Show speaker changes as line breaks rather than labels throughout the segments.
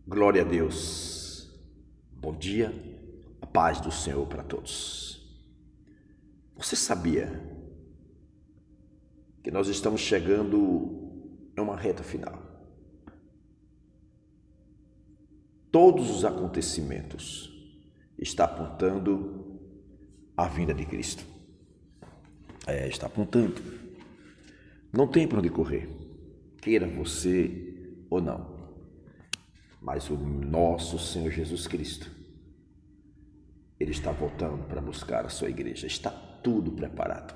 Glória a Deus. Bom dia, a paz do Senhor para todos. Você sabia que nós estamos chegando a uma reta final? Todos os acontecimentos estão apontando à vinda de Cristo. Está apontando. Não tem para onde correr, queira você ou não. Mas o nosso Senhor Jesus Cristo, Ele está voltando para buscar a sua igreja. Está tudo preparado.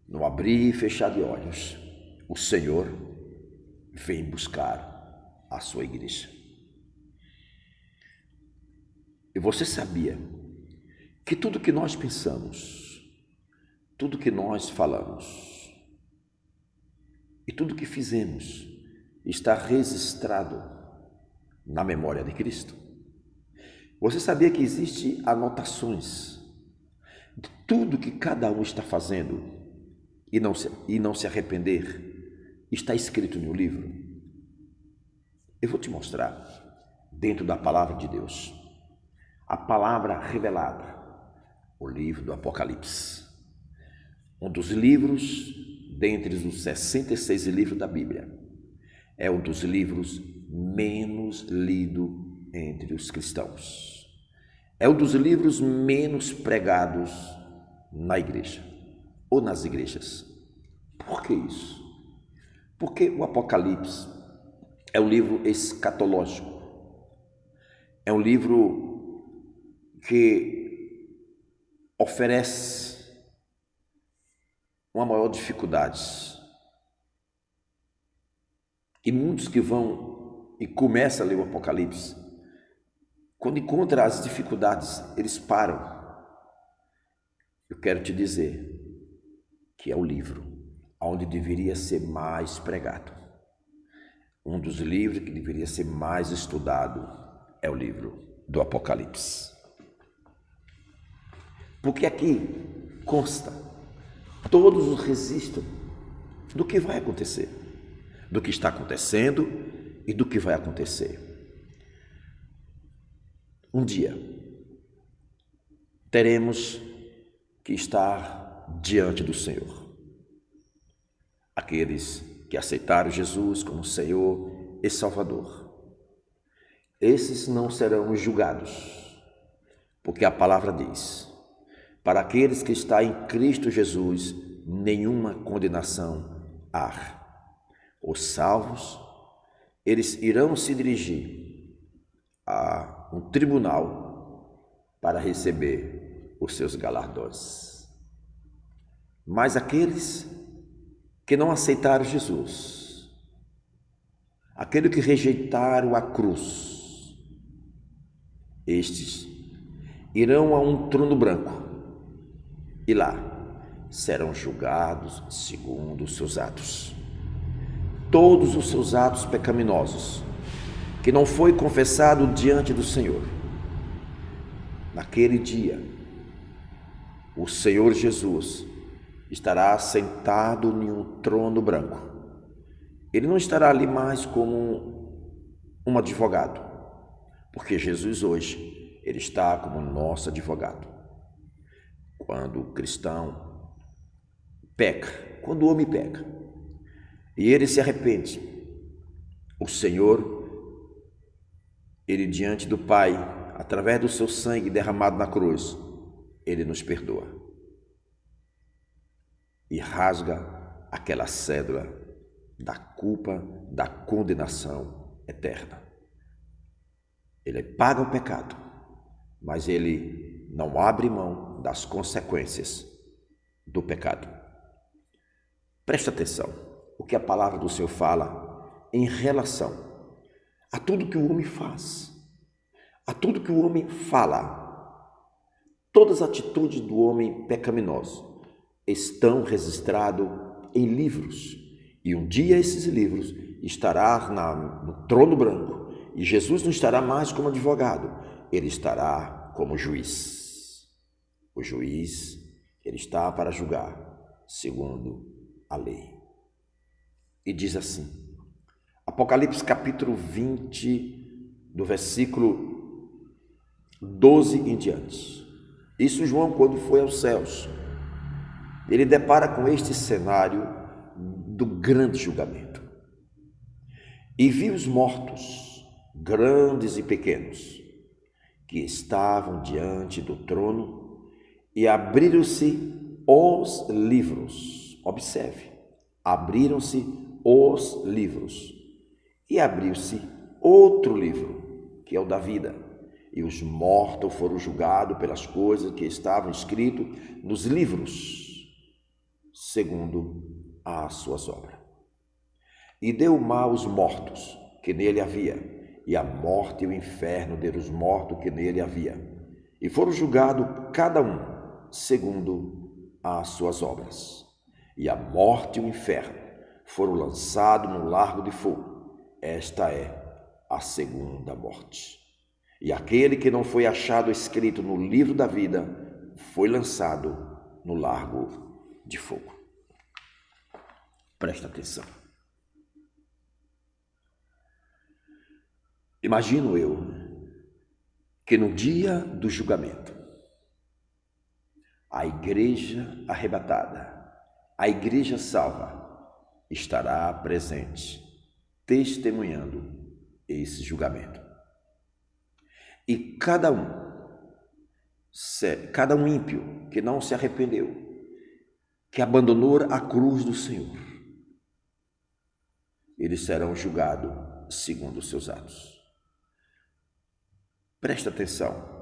No abrir e fechar de olhos, o Senhor vem buscar a sua igreja. E você sabia que tudo que nós pensamos, tudo que nós falamos e tudo que fizemos está registrado na memória de Cristo? Você sabia que existem anotações de tudo que cada um está fazendo e não se arrepender? Está escrito no livro. Eu vou te mostrar dentro da palavra de Deus, a palavra revelada, o livro do Apocalipse, um dos livros dentre os 66 livros da Bíblia. É um dos livros menos lido entre os cristãos. É um dos livros menos pregados na igreja ou nas igrejas. Por que isso? Porque o Apocalipse é um livro escatológico. É um livro que oferece uma maior dificuldade. E muitos que vão e começam a ler o Apocalipse, quando encontram as dificuldades, eles param. Eu quero te dizer que é o livro onde deveria ser mais pregado. Um dos livros que deveria ser mais estudado é o livro do Apocalipse. Porque aqui consta todos os registros do que vai acontecer, do que está acontecendo e do que vai acontecer. Um dia teremos que estar diante do Senhor. Aqueles que aceitaram Jesus como Senhor e Salvador, esses não serão julgados, porque a palavra diz: para aqueles que estão em Cristo Jesus, nenhuma condenação há. Os salvos, eles irão se dirigir a um tribunal para receber os seus galardões. Mas aqueles que não aceitaram Jesus, aqueles que rejeitaram a cruz, estes irão a um trono branco e lá serão julgados segundo os seus atos. Todos os seus atos pecaminosos, que não foi confessado diante do Senhor. Naquele dia, o Senhor Jesus estará sentado em um trono branco. Ele não estará ali mais como um advogado, porque Jesus hoje, ele está como nosso advogado. Quando o cristão peca, quando o homem peca, e ele se arrepende, o Senhor, ele diante do Pai, através do seu sangue derramado na cruz, ele nos perdoa e rasga aquela cédula da culpa, da condenação eterna. Ele paga o pecado, mas ele não abre mão das consequências do pecado. Presta atenção o que a palavra do Senhor fala em relação a tudo que o homem faz, a tudo que o homem fala. Todas as atitudes do homem pecaminoso estão registradas em livros, e um dia esses livros estarão no trono branco, e Jesus não estará mais como advogado, ele estará como juiz. O juiz, ele está para julgar segundo a lei. E diz assim, a Apocalipse capítulo 20, do versículo 12 em diante. Isso João, quando foi aos céus, ele depara com este cenário do grande julgamento. E viu os mortos, grandes e pequenos, que estavam diante do trono, e abriram-se os livros. Observe, abriram-se os livros. E abriu-se outro livro, que é o da vida. E os mortos foram julgados pelas coisas que estavam escritas nos livros, segundo as suas obras. E deu o mal aos mortos, que nele havia, e a morte e o inferno deram os mortos que nele havia. E foram julgados cada um, segundo as suas obras. E a morte e o inferno foram lançados no lago de fogo. Esta é a segunda morte. E aquele que não foi achado escrito no livro da vida foi lançado no lago de fogo. Presta atenção. Imagino eu que no dia do julgamento, a igreja arrebatada, a igreja salva, estará presente, testemunhando esse julgamento. E cada um ímpio que não se arrependeu, que abandonou a cruz do Senhor, eles serão julgados segundo os seus atos. Presta atenção.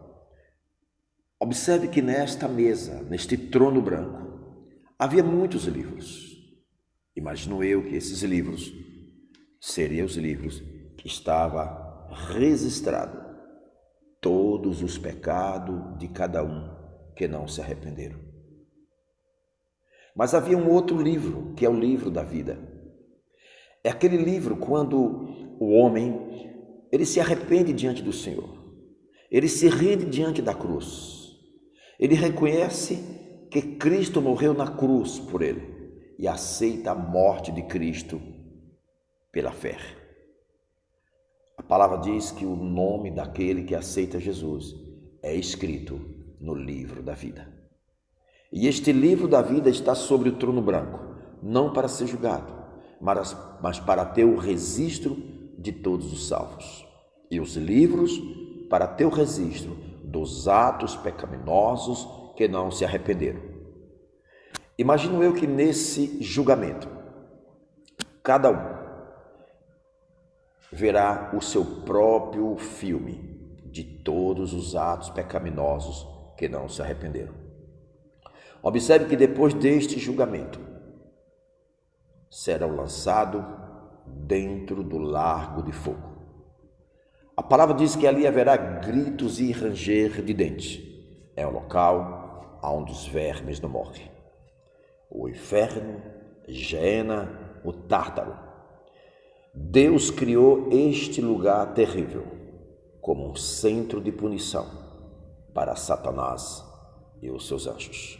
Observe que nesta mesa, neste trono branco, havia muitos livros. Imagino eu que esses livros seriam os livros que estavam registrados todos os pecados de cada um que não se arrependeram. Mas havia um outro livro, que é o livro da vida. É aquele livro quando o homem, ele se arrepende diante do Senhor. Ele se rende diante da cruz. Ele reconhece que Cristo morreu na cruz por ele e aceita a morte de Cristo pela fé. A palavra diz que o nome daquele que aceita Jesus é escrito no livro da vida. E este livro da vida está sobre o trono branco, não para ser julgado, mas para ter o registro de todos os salvos. E os livros para ter o registro dos atos pecaminosos que não se arrependeram. Imagino eu que nesse julgamento, cada um verá o seu próprio filme de todos os atos pecaminosos que não se arrependeram. Observe que depois deste julgamento, serão lançados dentro do lago de fogo. A palavra diz que ali haverá gritos e ranger de dentes. É um local onde os vermes não morrem. O inferno, Geena, o Tártaro. Deus criou este lugar terrível como um centro de punição para Satanás e os seus anjos.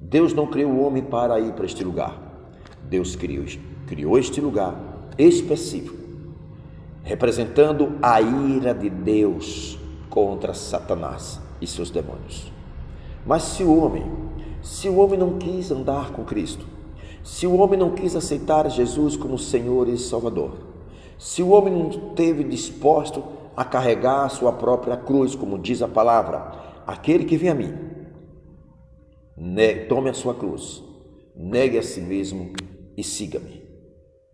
Deus não criou o homem para ir para este lugar. Deus criou este lugar específico, representando a ira de Deus contra Satanás e seus demônios. Mas se o homem não quis andar com Cristo, se o homem não quis aceitar Jesus como Senhor e Salvador, se o homem não esteve disposto a carregar a sua própria cruz, como diz a palavra, aquele que vem a mim, tome a sua cruz, negue a si mesmo e siga-me.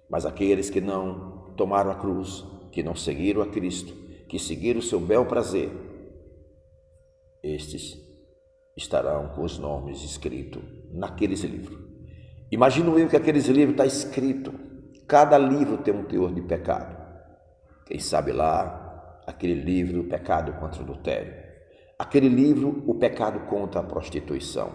Mas aqueles que não tomaram a cruz, que não seguiram a Cristo, que seguiram o seu bel prazer, estes estarão com os nomes escritos naqueles livros. Imagino eu que aqueles livros está escrito, cada livro tem um teor de pecado. Quem sabe lá, aquele livro, o pecado contra o adultério. Aquele livro, o pecado contra a prostituição.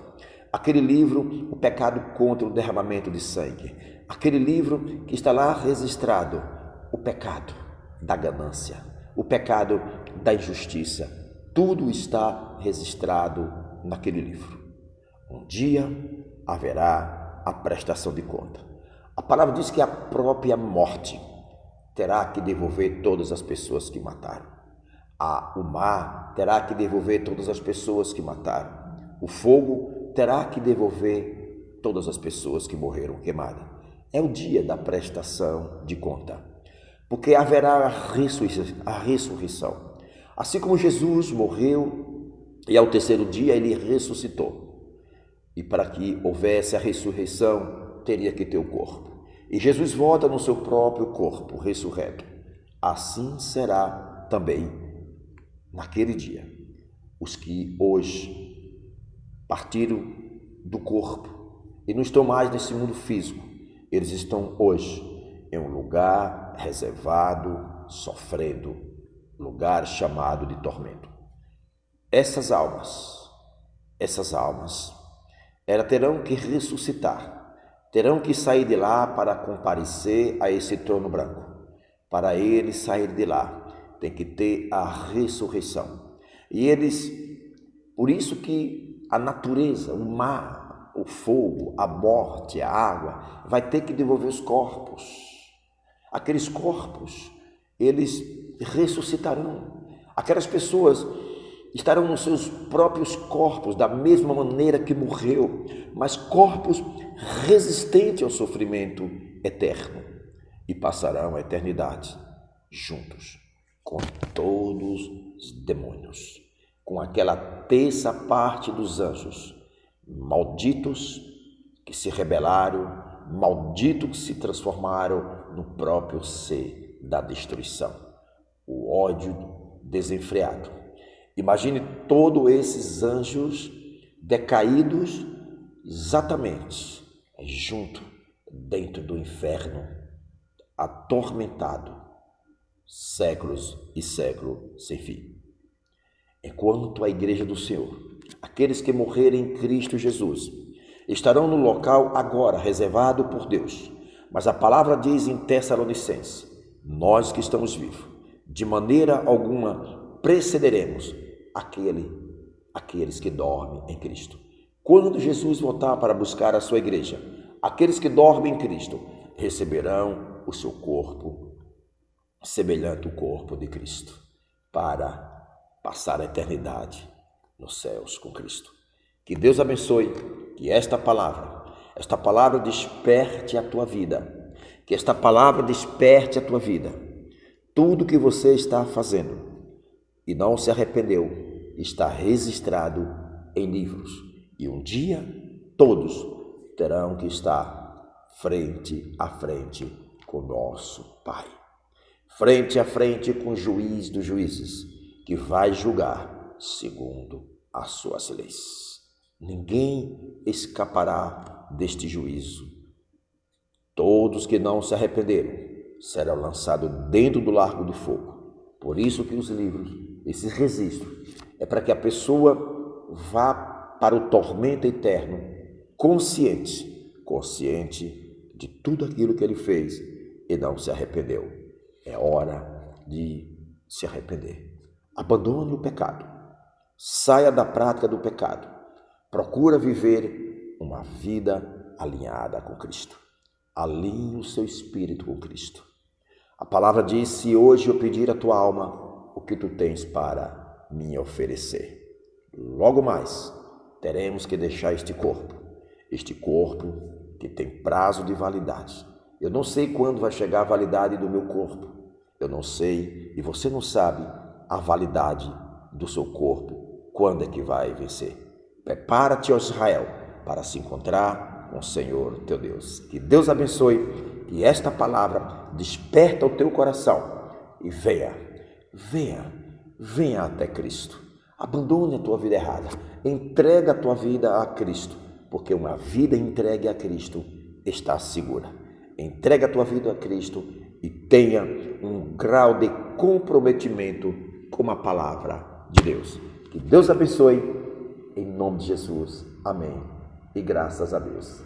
Aquele livro, o pecado contra o derramamento de sangue. Aquele livro que está lá registrado, o pecado da ganância, o pecado da injustiça. Tudo está registrado naquele livro. Um dia haverá a prestação de conta. A palavra diz que a própria morte terá que devolver todas as pessoas que mataram. O mar terá que devolver todas as pessoas que mataram. O fogo terá que devolver todas as pessoas que morreram queimadas. É o dia da prestação de conta, porque haverá a ressurreição. Assim como Jesus morreu e ao terceiro dia ele ressuscitou. E para que houvesse a ressurreição, teria que ter o corpo. E Jesus volta no seu próprio corpo ressurreto. Assim será também naquele dia. Os que hoje partiram do corpo e não estão mais nesse mundo físico, eles estão hoje em um lugar reservado, sofrendo, lugar chamado de tormento. Essas almas, elas terão que ressuscitar, terão que sair de lá para comparecer a esse trono branco. Para eles sair de lá, tem que ter a ressurreição. E eles, por isso que a natureza, o mar, o fogo, a morte, a água, vai ter que devolver os corpos. Aqueles corpos, eles ressuscitarão. Aquelas pessoas estarão nos seus próprios corpos, da mesma maneira que morreu, mas corpos resistentes ao sofrimento eterno, e passarão a eternidade juntos com todos os demônios, com aquela terça parte dos anjos, malditos que se rebelaram, malditos que se transformaram no próprio ser da destruição, o ódio desenfreado. Imagine todos esses anjos decaídos exatamente junto dentro do inferno, atormentado, séculos e séculos sem fim. Enquanto a igreja do Senhor, aqueles que morrerem em Cristo Jesus, estarão no local agora reservado por Deus. Mas a palavra diz em Tessalonicenses, nós que estamos vivos, de maneira alguma precederemos aqueles que dormem em Cristo. Quando Jesus voltar para buscar a sua igreja, aqueles que dormem em Cristo receberão o seu corpo semelhante ao corpo de Cristo, para passar a eternidade nos céus com Cristo. Que Deus abençoe, que esta palavra desperte a tua vida, que esta palavra desperte a tua vida. Tudo que você está fazendo e não se arrependeu, está registrado em livros, e um dia todos terão que estar frente a frente com nosso Pai. Frente a frente com o juiz dos juízes, que vai julgar segundo as suas leis. Ninguém escapará deste juízo. Todos que não se arrependeram serão lançados dentro do lago do fogo. Por isso que os livros, esses registros, é para que a pessoa vá para o tormento eterno, consciente de tudo aquilo que ele fez e não se arrependeu. É hora de se arrepender. Abandone o pecado. Saia da prática do pecado. Procura viver uma vida alinhada com Cristo. Alinhe o seu espírito com Cristo. A palavra diz, se hoje eu pedir a tua alma, o que tu tens para me oferecer? Logo mais, teremos que deixar este corpo que tem prazo de validade. Eu não sei quando vai chegar a validade do meu corpo. Eu não sei, e você não sabe, a validade do seu corpo, quando é que vai vencer. Prepara-te, ó Israel, para se encontrar com o Senhor teu Deus. Que Deus abençoe, que esta palavra desperta o teu coração e venha até Cristo. Abandone a tua vida errada, entrega a tua vida a Cristo, porque uma vida entregue a Cristo está segura. Entrega a tua vida a Cristo e tenha um grau de comprometimento com a palavra de Deus. Que Deus abençoe, em nome de Jesus. Amém. E graças a Deus.